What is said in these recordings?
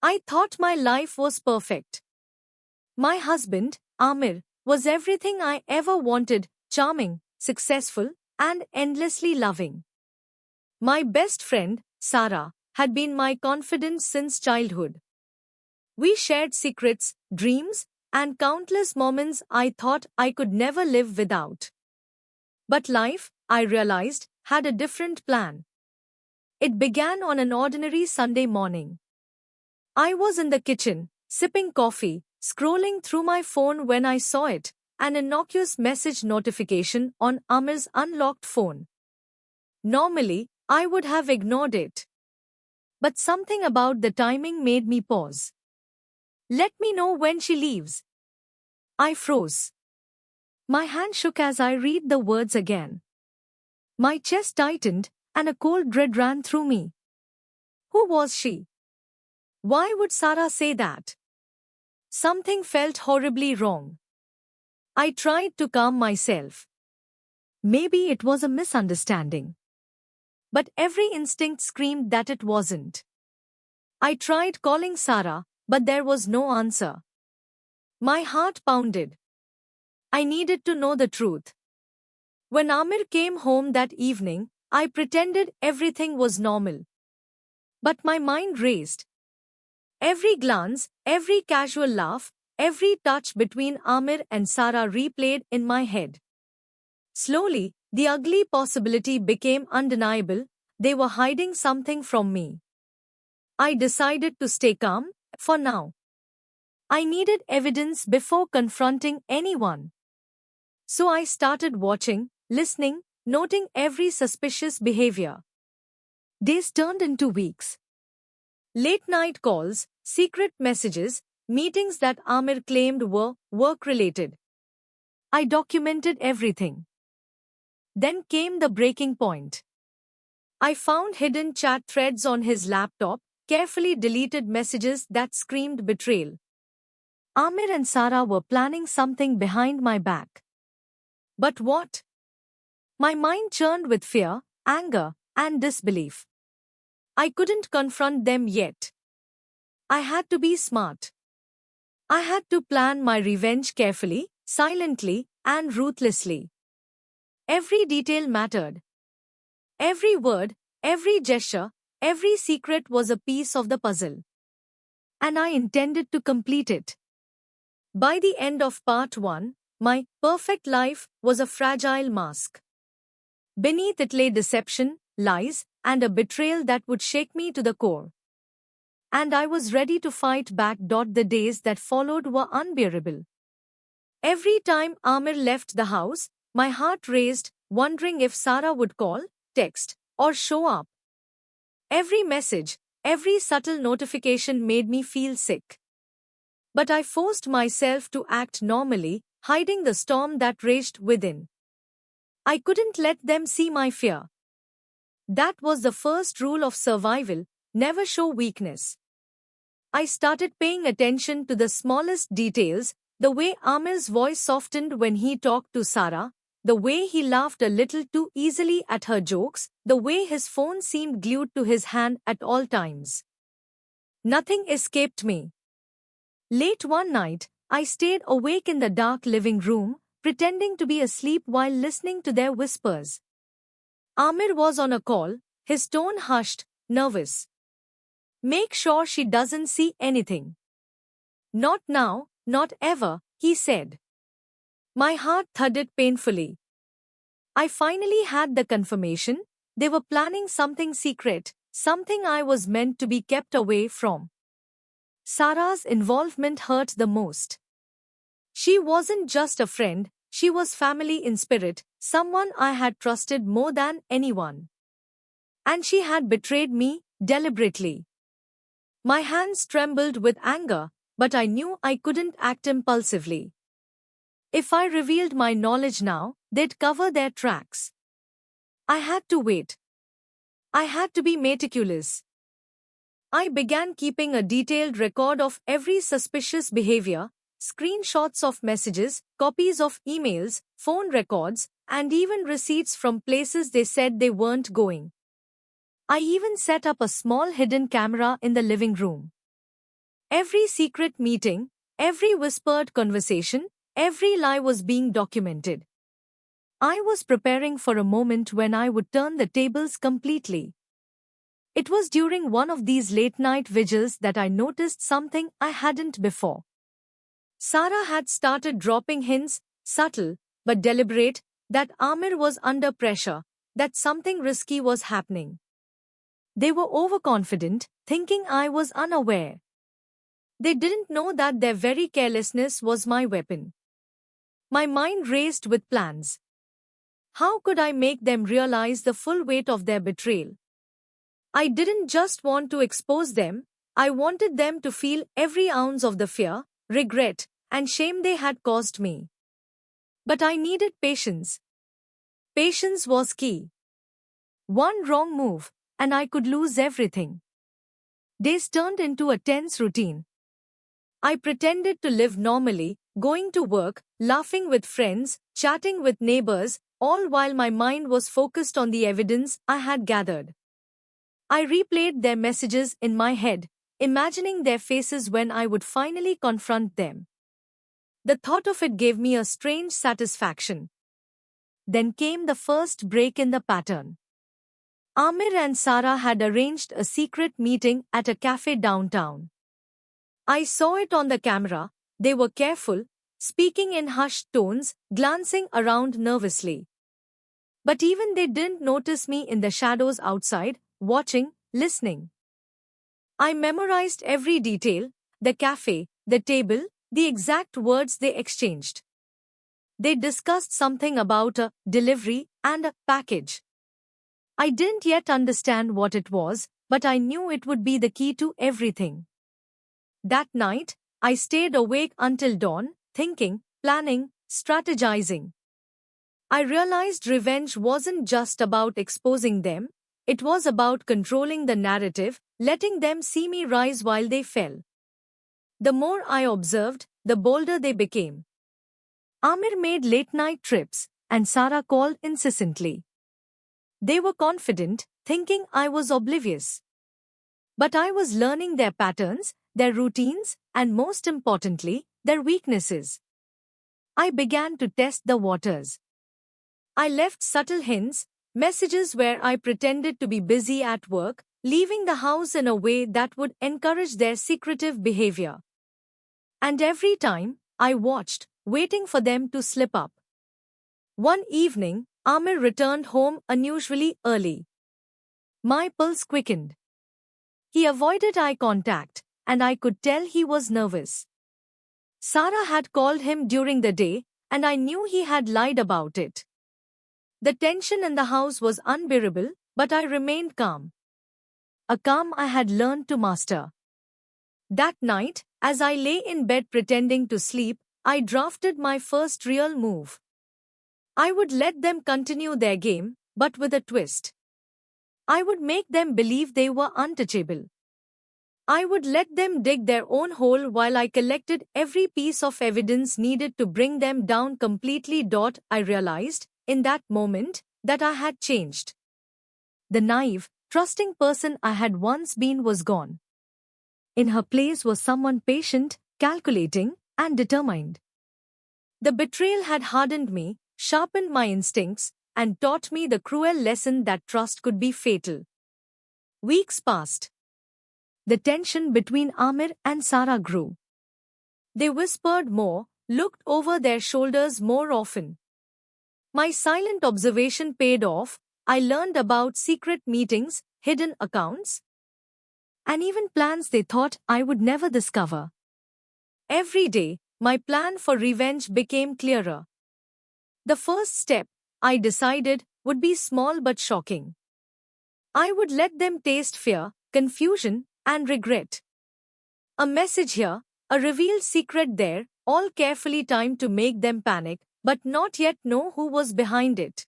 I thought my life was perfect. My husband, Amir, was everything I ever wanted: charming, successful, and endlessly loving. My best friend, Sarah, had been my confidant since childhood. We shared secrets, dreams, and countless moments I thought I could never live without. But life, I realized, had a different plan. It began on an ordinary Sunday morning. I was in the kitchen, sipping coffee, scrolling through my phone when I saw it, an innocuous message notification on Amir's unlocked phone. Normally, I would have ignored it. But something about the timing made me pause. Let me know when she leaves. I froze. My hand shook as I read the words again. My chest tightened, and a cold dread ran through me. Who was she? Why would Sarah say that? Something felt horribly wrong. I tried to calm myself. Maybe it was a misunderstanding. But every instinct screamed that it wasn't. I tried calling Sarah, but there was no answer. My heart pounded. I needed to know the truth. When Amir came home that evening, I pretended everything was normal. But my mind raced. Every glance, every casual laugh, every touch between Amir and Sarah replayed in my head. Slowly, the ugly possibility became undeniable: they were hiding something from me. I decided to stay calm, for now. I needed evidence before confronting anyone. So I started watching, listening, noting every suspicious behavior. Days turned into weeks. Late-night calls, secret messages, meetings that Amir claimed were work-related. I documented everything. Then came the breaking point. I found hidden chat threads on his laptop, carefully deleted messages that screamed betrayal. Amir and Sarah were planning something behind my back. But what? My mind churned with fear, anger, and disbelief. I couldn't confront them yet. I had to be smart. I had to plan my revenge carefully, silently, and ruthlessly. Every detail mattered. Every word, every gesture, every secret was a piece of the puzzle. And I intended to complete it. By the end of part 1, my perfect life was a fragile mask. Beneath it lay deception, lies, and a betrayal that would shake me to the core. And I was ready to fight back. The days that followed were unbearable. Every time Amir left the house, my heart raced, wondering if Sarah would call, text, or show up. Every message, every subtle notification made me feel sick. But I forced myself to act normally, hiding the storm that raged within. I couldn't let them see my fear. That was the first rule of survival: never show weakness. I started paying attention to the smallest details: the way Amir's voice softened when he talked to Sarah, the way he laughed a little too easily at her jokes, the way his phone seemed glued to his hand at all times. Nothing escaped me. Late one night, I stayed awake in the dark living room, pretending to be asleep while listening to their whispers. Amir was on a call, his tone hushed, nervous. "Make sure she doesn't see anything." "Not now, not ever," he said. My heart thudded painfully. I finally had the confirmation: they were planning something secret, something I was meant to be kept away from. Sarah's involvement hurt the most. She wasn't just a friend, she was family in spirit, someone I had trusted more than anyone. And she had betrayed me, deliberately. My hands trembled with anger, but I knew I couldn't act impulsively. If I revealed my knowledge now, they'd cover their tracks. I had to wait. I had to be meticulous. I began keeping a detailed record of every suspicious behavior: screenshots of messages, copies of emails, phone records, and even receipts from places they said they weren't going. I even set up a small hidden camera in the living room. Every secret meeting, every whispered conversation, every lie was being documented. I was preparing for a moment when I would turn the tables completely. It was during one of these late-night vigils that I noticed something I hadn't before. Sarah had started dropping hints, subtle but deliberate, that Amir was under pressure, that something risky was happening. They were overconfident, thinking I was unaware. They didn't know that their very carelessness was my weapon. My mind raced with plans. How could I make them realize the full weight of their betrayal? I didn't just want to expose them, I wanted them to feel every ounce of the fear, regret, and shame they had caused me. But I needed patience. Patience was key. One wrong move, and I could lose everything. Days turned into a tense routine. I pretended to live normally, going to work, laughing with friends, chatting with neighbors, all while my mind was focused on the evidence I had gathered. I replayed their messages in my head, imagining their faces when I would finally confront them. The thought of it gave me a strange satisfaction. Then came the first break in the pattern. Amir and Sarah had arranged a secret meeting at a cafe downtown. I saw it on the camera. They were careful, speaking in hushed tones, glancing around nervously. But even they didn't notice me in the shadows outside, watching, listening. I memorized every detail, the cafe, the table, the exact words they exchanged. They discussed something about a delivery and a package. I didn't yet understand what it was, but I knew it would be the key to everything. That night, I stayed awake until dawn, thinking, planning, strategizing. I realized revenge wasn't just about exposing them, it was about controlling the narrative, letting them see me rise while they fell. The more I observed, the bolder they became. Amir made late-night trips, and Sarah called incessantly. They were confident, thinking I was oblivious. But I was learning their patterns, their routines, and most importantly, their weaknesses. I began to test the waters. I left subtle hints, messages where I pretended to be busy at work, leaving the house in a way that would encourage their secretive behavior. And every time, I watched, waiting for them to slip up. One evening, Amir returned home unusually early. My pulse quickened. He avoided eye contact, and I could tell he was nervous. Sarah had called him during the day, and I knew he had lied about it. The tension in the house was unbearable, but I remained calm. A calm I had learned to master. That night, as I lay in bed pretending to sleep, I drafted my first real move. I would let them continue their game, but with a twist. I would make them believe they were untouchable. I would let them dig their own hole while I collected every piece of evidence needed to bring them down completely. I realized, in that moment, that I had changed. The naive, trusting person I had once been was gone. In her place was someone patient, calculating, and determined. The betrayal had hardened me, sharpened my instincts, and taught me the cruel lesson that trust could be fatal. Weeks passed. The tension between Amir and Sarah grew. They whispered more, looked over their shoulders more often. My silent observation paid off. I learned about secret meetings, hidden accounts, and even plans they thought I would never discover. Every day, my plan for revenge became clearer. The first step, I decided, would be small but shocking. I would let them taste fear, confusion, and regret. A message here, a revealed secret there, all carefully timed to make them panic, but not yet know who was behind it.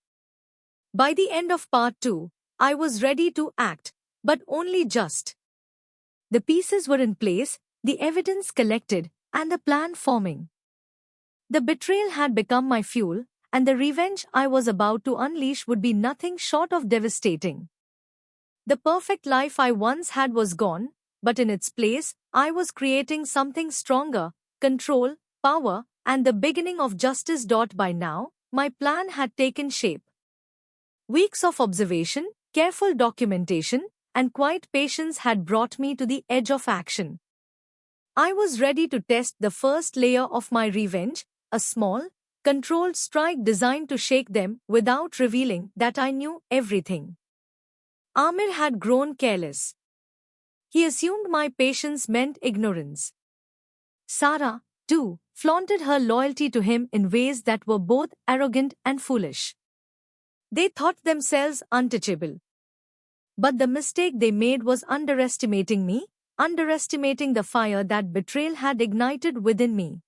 By the end of part 2, I was ready to act, but only just. The pieces were in place, the evidence collected, and the plan forming. The betrayal had become my fuel, and the revenge I was about to unleash would be nothing short of devastating. The perfect life I once had was gone, but in its place, I was creating something stronger: control, power, and the beginning of justice. By now, my plan had taken shape. Weeks of observation, careful documentation, and quiet patience had brought me to the edge of action. I was ready to test the first layer of my revenge, a small, controlled strike designed to shake them without revealing that I knew everything. Amir had grown careless. He assumed my patience meant ignorance. Sarah, too, flaunted her loyalty to him in ways that were both arrogant and foolish. They thought themselves untouchable. But the mistake they made was underestimating me, underestimating the fire that betrayal had ignited within me.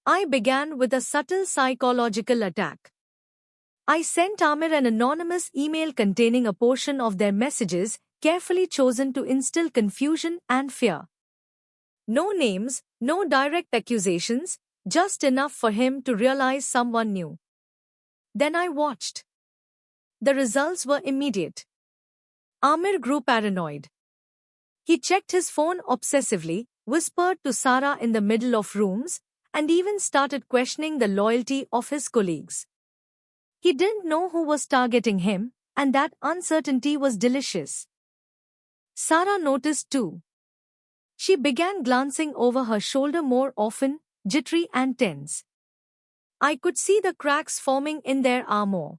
I began with a subtle psychological attack. I sent Amir an anonymous email containing a portion of their messages, carefully chosen to instill confusion and fear. No names, no direct accusations, just enough for him to realize someone new. Then I watched. The results were immediate. Amir grew paranoid. He checked his phone obsessively, whispered to Sarah in the middle of rooms, and even started questioning the loyalty of his colleagues. He didn't know who was targeting him, and that uncertainty was delicious. Sarah noticed too. She began glancing over her shoulder more often, jittery and tense. I could see the cracks forming in their armor.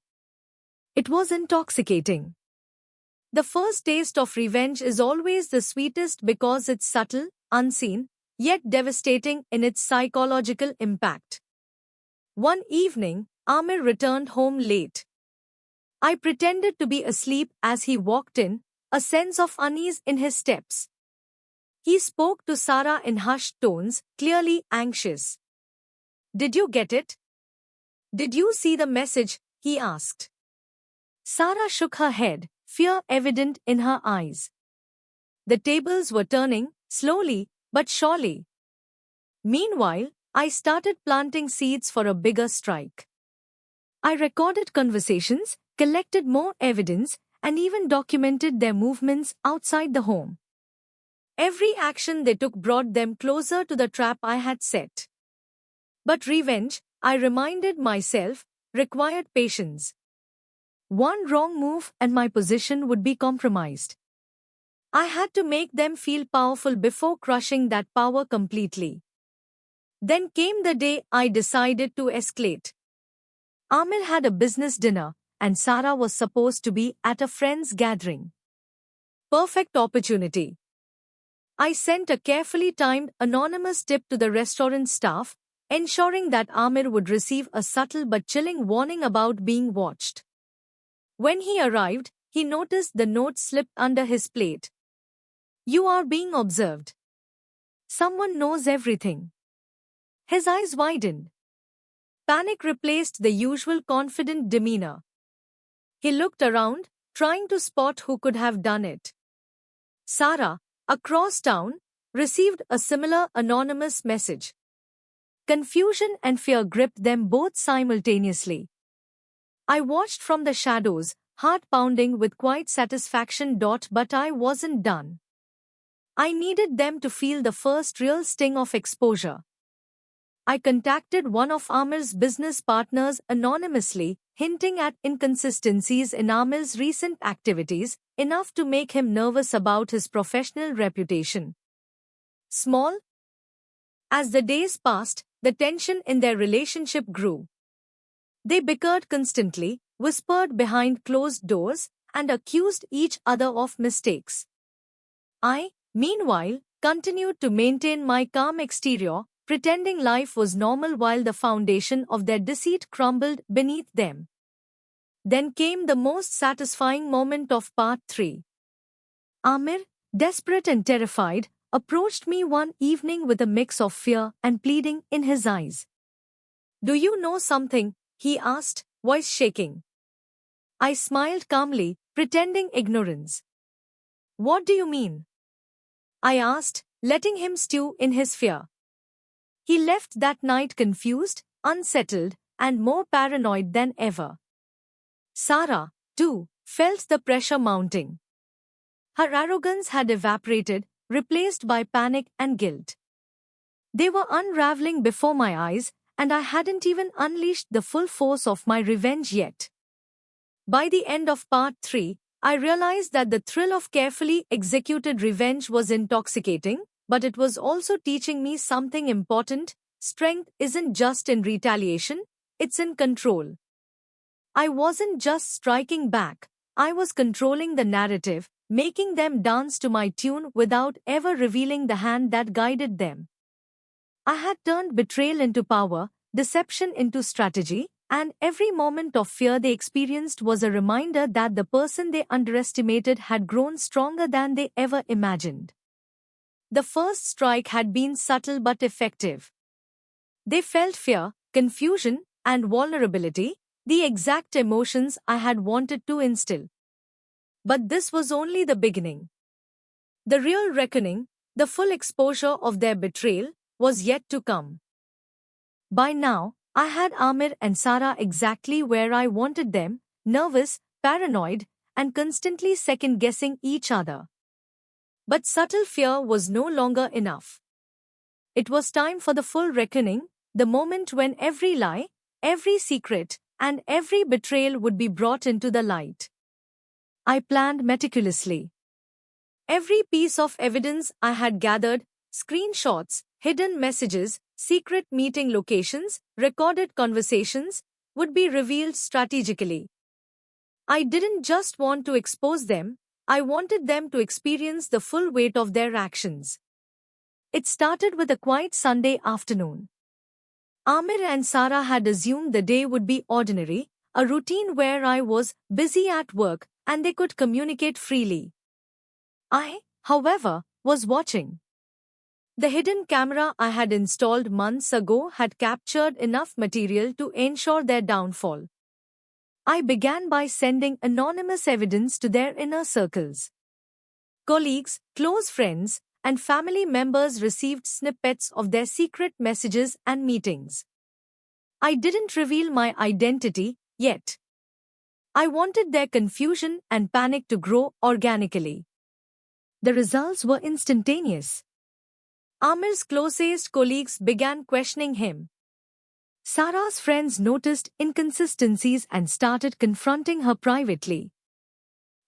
It was intoxicating. The first taste of revenge is always the sweetest because it's subtle, unseen, yet devastating in its psychological impact. One evening, Amir returned home late. I pretended to be asleep as he walked in, a sense of unease in his steps. He spoke to Sarah in hushed tones, clearly anxious. "Did you get it? Did you see the message?" he asked. Sarah shook her head, fear evident in her eyes. The tables were turning, slowly but surely. Meanwhile, I started planting seeds for a bigger strike. I recorded conversations, collected more evidence, and even documented their movements outside the home. Every action they took brought them closer to the trap I had set. But revenge, I reminded myself, required patience. One wrong move and my position would be compromised. I had to make them feel powerful before crushing that power completely. Then came the day I decided to escalate. Amir had a business dinner, and Sarah was supposed to be at a friend's gathering. Perfect opportunity. I sent a carefully timed anonymous tip to the restaurant staff, ensuring that Amir would receive a subtle but chilling warning about being watched. When he arrived, he noticed the note slipped under his plate. "You are being observed. Someone knows everything." His eyes widened. Panic replaced the usual confident demeanor. He looked around, trying to spot who could have done it. Sarah, across town, received a similar anonymous message. Confusion and fear gripped them both simultaneously. I watched from the shadows, heart pounding with quiet satisfaction. But I wasn't done. I needed them to feel the first real sting of exposure. I contacted one of Amir's business partners anonymously, hinting at inconsistencies in Amir's recent activities, enough to make him nervous about his professional reputation. Small. As the days passed, the tension in their relationship grew. They bickered constantly, whispered behind closed doors, and accused each other of mistakes. I, meanwhile, continued to maintain my calm exterior, pretending life was normal while the foundation of their deceit crumbled beneath them. Then came the most satisfying moment of part 3. Amir, desperate and terrified, approached me one evening with a mix of fear and pleading in his eyes. "Do you know something?" he asked, voice shaking. I smiled calmly, pretending ignorance. "What do you mean?" I asked, letting him stew in his fear. He left that night confused, unsettled, and more paranoid than ever. Sarah, too, felt the pressure mounting. Her arrogance had evaporated, replaced by panic and guilt. They were unraveling before my eyes, and I hadn't even unleashed the full force of my revenge yet. By the end of part 3, I realized that the thrill of carefully executed revenge was intoxicating, but it was also teaching me something important. Strength isn't just in retaliation, it's in control. I wasn't just striking back, I was controlling the narrative, making them dance to my tune without ever revealing the hand that guided them. I had turned betrayal into power, deception into strategy, and every moment of fear they experienced was a reminder that the person they underestimated had grown stronger than they ever imagined. The first strike had been subtle but effective. They felt fear, confusion, and vulnerability, the exact emotions I had wanted to instill. But this was only the beginning. The real reckoning, the full exposure of their betrayal, was yet to come. By now, I had Amir and Sara exactly where I wanted them, nervous, paranoid, and constantly second-guessing each other. But subtle fear was no longer enough. It was time for the full reckoning, the moment when every lie, every secret, and every betrayal would be brought into the light. I planned meticulously. Every piece of evidence I had gathered, screenshots, hidden messages, secret meeting locations, recorded conversations, would be revealed strategically. I didn't just want to expose them, I wanted them to experience the full weight of their actions. It started with a quiet Sunday afternoon. Amir and Sara had assumed the day would be ordinary, a routine where I was busy at work and they could communicate freely. I, however, was watching. The hidden camera I had installed months ago had captured enough material to ensure their downfall. I began by sending anonymous evidence to their inner circles. Colleagues, close friends, and family members received snippets of their secret messages and meetings. I didn't reveal my identity yet. I wanted their confusion and panic to grow organically. The results were instantaneous. Amir's closest colleagues began questioning him. Sara's friends noticed inconsistencies and started confronting her privately.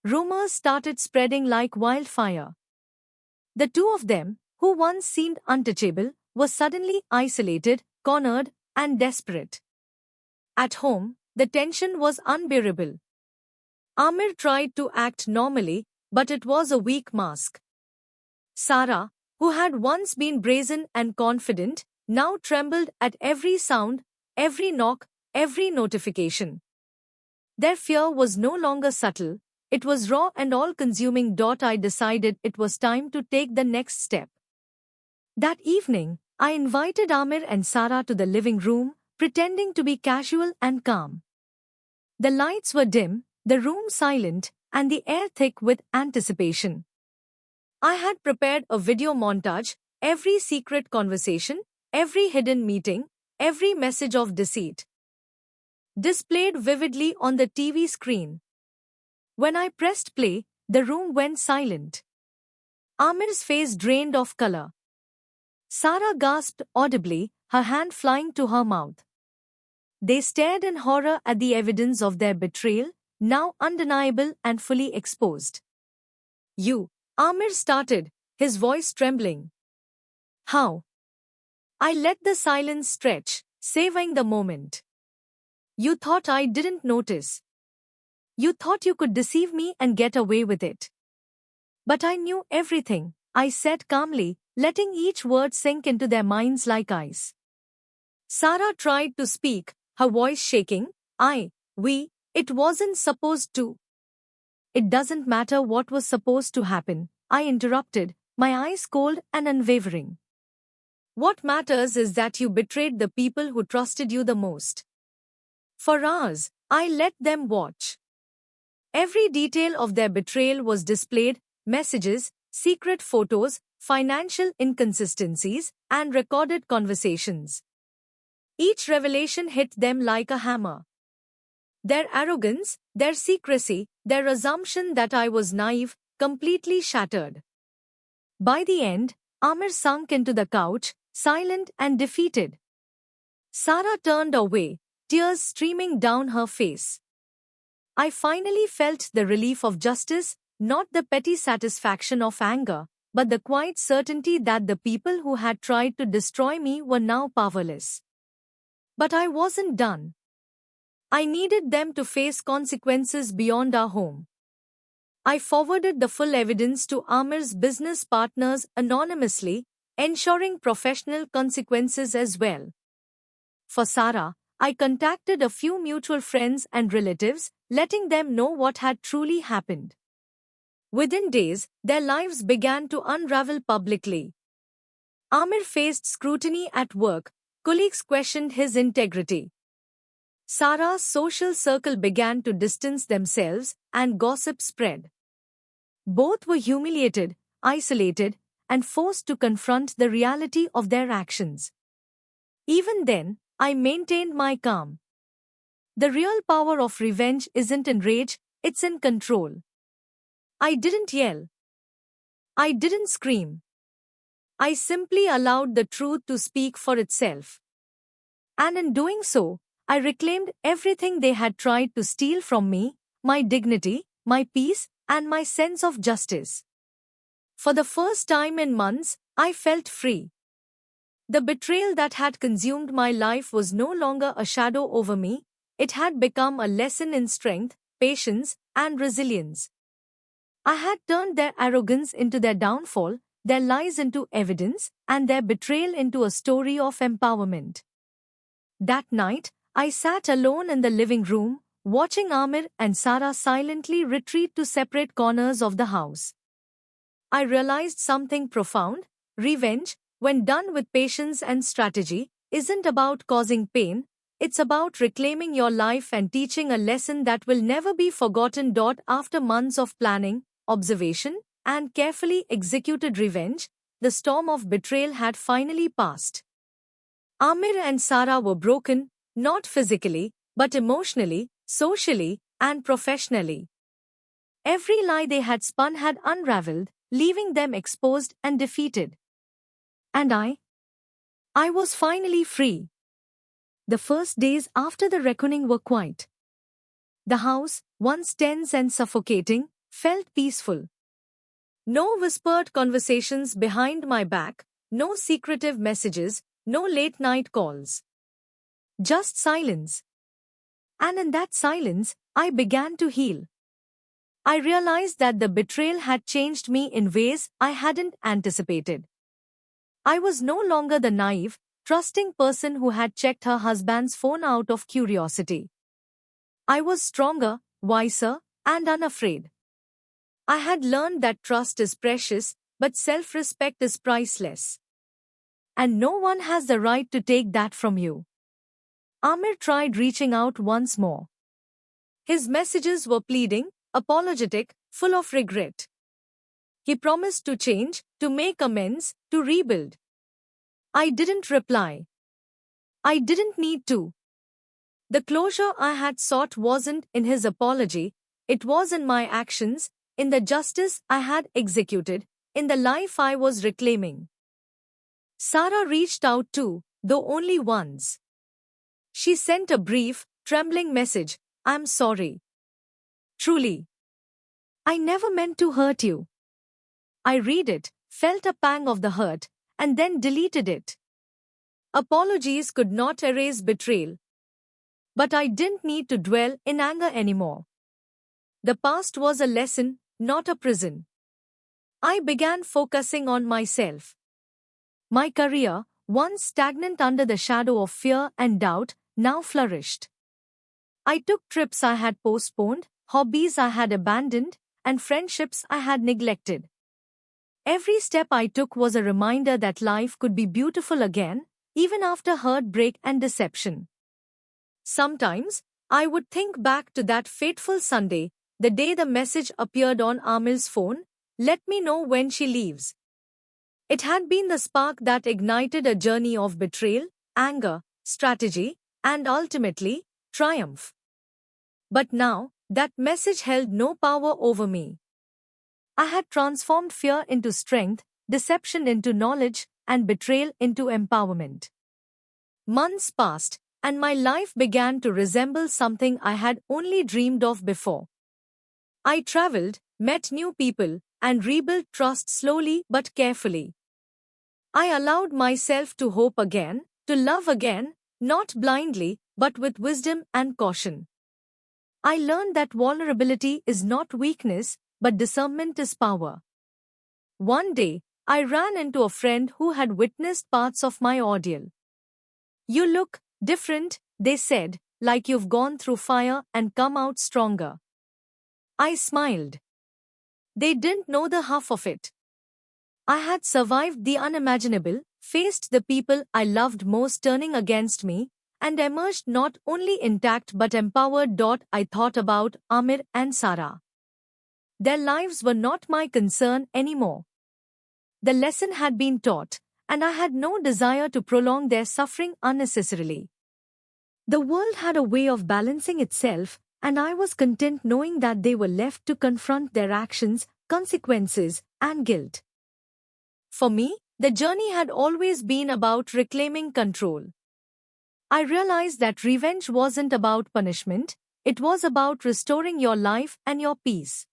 Rumors started spreading like wildfire. The two of them, who once seemed untouchable, were suddenly isolated, cornered, and desperate. At home, the tension was unbearable. Amir tried to act normally, but it was a weak mask. Sara, who had once been brazen and confident, now trembled at every sound, every knock, every notification. Their fear was no longer subtle, it was raw and all-consuming. I decided it was time to take the next step. That evening, I invited Amir and Sara to the living room, pretending to be casual and calm. The lights were dim, the room silent, and the air thick with anticipation. I had prepared a video montage, every secret conversation, every hidden meeting, every message of deceit, displayed vividly on the TV screen. When I pressed play, the room went silent. Amir's face drained of color. Sara gasped audibly, her hand flying to her mouth. They stared in horror at the evidence of their betrayal, now undeniable and fully exposed. "You," Amir started, his voice trembling. "How?" I let the silence stretch, savoring the moment. "You thought I didn't notice. You thought you could deceive me and get away with it. But I knew everything," I said calmly, letting each word sink into their minds like ice. Sara tried to speak, her voice shaking. It wasn't supposed to." "It doesn't matter what was supposed to happen," I interrupted, my eyes cold and unwavering. "What matters is that you betrayed the people who trusted you the most." For hours, I let them watch. Every detail of their betrayal was displayed: messages, secret photos, financial inconsistencies, and recorded conversations. Each revelation hit them like a hammer. Their arrogance, their secrecy, their assumption that I was naive, completely shattered. By the end, Amir sunk into the couch, silent and defeated. Sarah turned away, tears streaming down her face. I finally felt the relief of justice, not the petty satisfaction of anger, but the quiet certainty that the people who had tried to destroy me were now powerless. But I wasn't done. I needed them to face consequences beyond our home. I forwarded the full evidence to Amir's business partners anonymously, ensuring professional consequences as well. For Sarah, I contacted a few mutual friends and relatives, letting them know what had truly happened. Within days, their lives began to unravel publicly. Amir faced scrutiny at work, colleagues questioned his integrity. Sarah's social circle began to distance themselves, and gossip spread. Both were humiliated, isolated, and forced to confront the reality of their actions. Even then, I maintained my calm. The real power of revenge isn't in rage, it's in control. I didn't yell. I didn't scream. I simply allowed the truth to speak for itself. And in doing so, I reclaimed everything they had tried to steal from me, my dignity, my peace, and my sense of justice. For the first time in months, I felt free. The betrayal that had consumed my life was no longer a shadow over me, it had become a lesson in strength, patience, and resilience. I had turned their arrogance into their downfall, their lies into evidence, and their betrayal into a story of empowerment. That night, I sat alone in the living room, watching Amir and Sarah silently retreat to separate corners of the house. I realized something profound: revenge, when done with patience and strategy, isn't about causing pain, it's about reclaiming your life and teaching a lesson that will never be forgotten. After months of planning, observation, and carefully executed revenge, the storm of betrayal had finally passed. Amir and Sarah were broken, not physically, but emotionally, socially, and professionally. Every lie they had spun had unraveled, leaving them exposed and defeated. And I was finally free. The first days after the reckoning were quiet. The house, once tense and suffocating, felt peaceful. No whispered conversations behind my back, no secretive messages, no late-night calls. Just silence. And in that silence, I began to heal. I realized that the betrayal had changed me in ways I hadn't anticipated. I was no longer the naive, trusting person who had checked her husband's phone out of curiosity. I was stronger, wiser, and unafraid. I had learned that trust is precious, but self-respect is priceless. And no one has the right to take that from you. Amir tried reaching out once more. His messages were pleading, apologetic, full of regret. He promised to change, to make amends, to rebuild. I didn't reply. I didn't need to. The closure I had sought wasn't in his apology, it was in my actions, in the justice I had executed, in the life I was reclaiming. Sarah reached out too, though only once. She sent a brief, trembling message: "I'm sorry. Truly. I never meant to hurt you." I read it, felt a pang of the hurt, and then deleted it. Apologies could not erase betrayal. But I didn't need to dwell in anger anymore. The past was a lesson, not a prison. I began focusing on myself. My career, once stagnant under the shadow of fear and doubt, now flourished. I took trips I had postponed, hobbies I had abandoned, and friendships I had neglected. Every step I took was a reminder that life could be beautiful again, even after heartbreak and deception. Sometimes, I would think back to that fateful Sunday, the day the message appeared on Amir's phone: "Let me know when she leaves." It had been the spark that ignited a journey of betrayal, anger, strategy, and ultimately, triumph. But now, that message held no power over me. I had transformed fear into strength, deception into knowledge, and betrayal into empowerment. Months passed, and my life began to resemble something I had only dreamed of before. I traveled, met new people, and rebuilt trust slowly but carefully. I allowed myself to hope again, to love again, not blindly, but with wisdom and caution. I learned that vulnerability is not weakness, but discernment is power. One day, I ran into a friend who had witnessed parts of my ordeal. "You look different," they said, "like you've gone through fire and come out stronger." I smiled. They didn't know the half of it. I had survived the unimaginable, faced the people I loved most turning against me, and emerged not only intact but empowered. I thought about Amir and Sarah. Their lives were not my concern anymore. The lesson had been taught, and I had no desire to prolong their suffering unnecessarily. The world had a way of balancing itself, and I was content knowing that they were left to confront their actions, consequences, and guilt. For me, the journey had always been about reclaiming control. I realized that revenge wasn't about punishment, it was about restoring your life and your peace.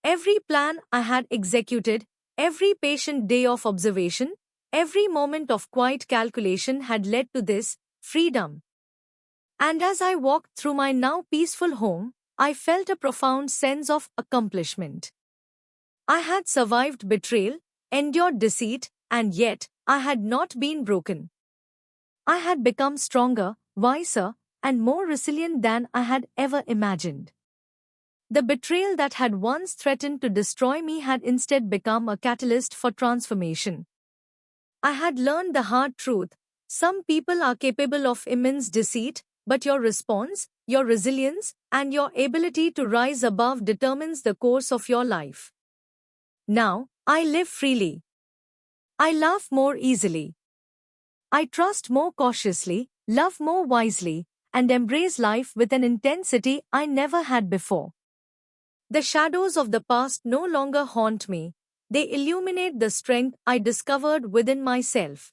Every plan I had executed, every patient day of observation, every moment of quiet calculation had led to this freedom. And as I walked through my now peaceful home, I felt a profound sense of accomplishment. I had survived betrayal, endured deceit, and yet I had not been broken. I had become stronger, wiser, and more resilient than I had ever imagined. The betrayal that had once threatened to destroy me had instead become a catalyst for transformation. I had learned the hard truth: some people are capable of immense deceit, but your response, your resilience, and your ability to rise above determines the course of your life. Now, I live freely. I laugh more easily. I trust more cautiously, love more wisely, and embrace life with an intensity I never had before. The shadows of the past no longer haunt me, they illuminate the strength I discovered within myself.